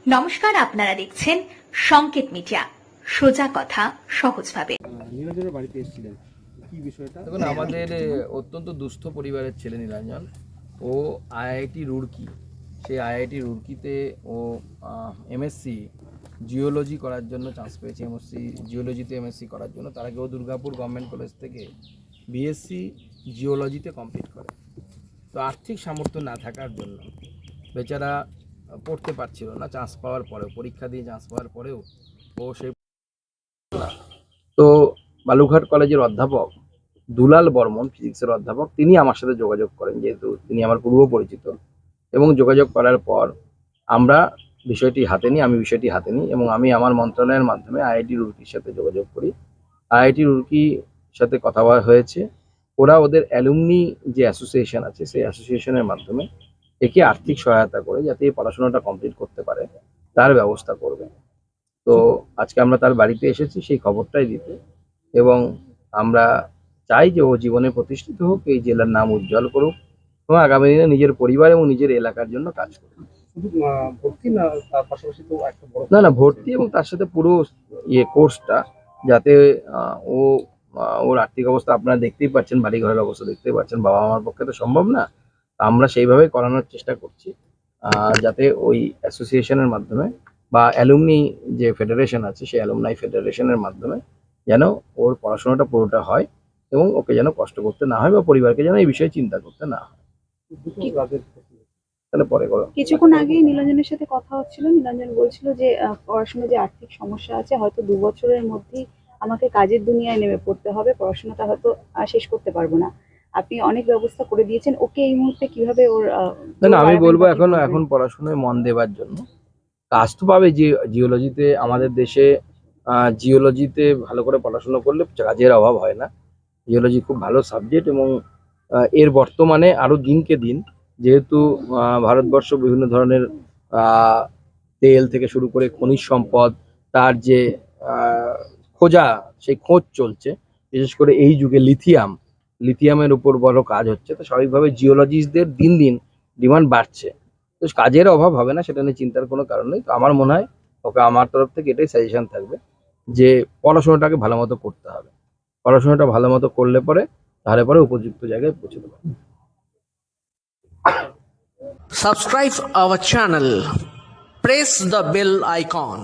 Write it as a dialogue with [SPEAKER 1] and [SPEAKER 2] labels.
[SPEAKER 1] নমস্কার, আপনারা দেখছেন সংকেত মিডিয়া, সোজা কথা সহজভাবে।
[SPEAKER 2] নীলাঞ্জনের বাড়িতে এসেছিলেন, কি বিষয়টা?
[SPEAKER 3] দেখুন, আমাদের অত্যন্ত দুস্থ পরিবারের ছেলে নীলাঞ্জন। ও আইআইটি রুড়কি, সেই আইআইটি রুড়কিতে ও এমএসসি জিওলজি করার জন্য চান্স পেয়েছে। জিওলজিতে এমএসসি করার জন্য। তার আগে ও দুর্গাপুর গভর্নমেন্ট কলেজ থেকে বিএসসি জিওলজিতে কমপ্লিট করে। তো আর্থিক সামর্থ্য না থাকার জন্য বেচারা পড়তে পারছিল না। চান্স পাওয়ার পরেও, পরীক্ষা দিয়ে চান্স পাওয়ার পরেও ও সেই তো বালুঘাট কলেজের অধ্যাপক দুলাল বর্মন, ফিজিক্সের অধ্যাপক, তিনি আমার সাথে যোগাযোগ করেন, যেহেতু তিনি আমার পূর্ব পরিচিত। এবং যোগাযোগ করার পর আমরা বিষয়টি হাতে নিই, আমি বিষয়টি হাতে নিই এবং আমি আমার মন্ত্রণালয়ের মাধ্যমে আইআইটি রুড়কির সাথে যোগাযোগ করি। আইআইটি রুড়কির সাথে কথা বলা হয়েছে। ওরা ওদের অ্যালুমনি যে অ্যাসোসিয়েশন আছে, সেই অ্যাসোসিয়েশনের মাধ্যমে একে আর্থিক সহায়তা করে যাতে এই পড়াশোনাটা কমপ্লিট করতে পারে তার ব্যবস্থা করবে। তো আজকে আমরা তার বাড়িতে এসেছি সেই খবরটাই দিতে, এবং আমরা চাই যে ও জীবনে প্রতিষ্ঠিত হোক, এই জেলার নাম উজ্জ্বল করুক এবং আগামী দিনে নিজের পরিবার এবং নিজের এলাকার জন্য কাজ করুক।
[SPEAKER 2] শুধু ভর্তি না, তার পাশাপাশি তো একটা বড়
[SPEAKER 3] না ভর্তি এবং তার সাথে পুরো কোর্সটা, যাতে ও ওর আর্থিক অবস্থা আপনারা দেখতেই পাচ্ছেন, বাড়ি ঘরের অবস্থা দেখতেই পাচ্ছেন, বাবা মার পক্ষে তো সম্ভব না। আমরা সেইভাবে করানোর চেষ্টা করছি, যাতে ওই অ্যাসোসিয়েশনের মাধ্যমে বা অ্যালুমনি যে ফেডারেশন আছে সেই অ্যালুমনাই ফেডারেশনের মাধ্যমে যেন ওর পড়াশোনাটা পুরোটা হয় এবং ওকে যেন কষ্ট করতে না হয় বা পরিবারকে যেন এই বিষয়ে চিন্তা করতে না হয়। তাহলে পরে করো।
[SPEAKER 4] কিছুক্ষণ আগেই নীলাঞ্জনের সাথে কথা হচ্ছিল। নীলাঞ্জন বলছিল যে পড়াশোনায় যে আর্থিক সমস্যা আছে, হয়তো 2 বছরের মধ্যেই আমাকে কাজের দুনিয়ায় নেমে পড়তে হবে, পড়াশোনাটা হয়তো শেষ করতে পারবো না। আপনি অনেক ব্যবস্থা করে দিয়েছেন, ওকে এই মুহূর্তে কিভাবে ওর
[SPEAKER 3] না আমি বলবো এখন পড়াশোনায় মন দেওয়ার জন্য। কাজ তো পাবে, জিওলজিতে আমাদের দেশে জিওলজিতে ভালো করে পড়াশোনা করলে কাজের অভাব হয় না। জিওলজি খুব ভালো সাবজেক্ট এবং এর বর্তমানে আরো দিনকে দিন, যেহেতু ভারতবর্ষ বিভিন্ন ধরনের তেল থেকে শুরু করে খনিজ সম্পদ, তার যে খোঁজা, সেই খোঁজ চলছে। বিশেষ করে এই যুগে লিথিয়ামের উপর বড় কাজ হচ্ছে। তো স্বাভাবিকভাবে জিওলজিস্টদের দিন দিন ডিমান্ড বাড়ছে। তো কাজের অভাব হবে না, সেটা নিয়ে চিন্তার কোনো কারণ নেই। তো আমার মনে হয় ওকে আমার তরফ থেকে এটাই সাজেশন থাকবে যে পড়াশোনাটাকে ভালো মতো করতে হবে। পড়াশোনাটা ভালো মতো করলে পরে তাহলে পরে উপযুক্ত জায়গায় পৌঁছে দেবে।
[SPEAKER 5] Subscribe our channel. Press the bell icon.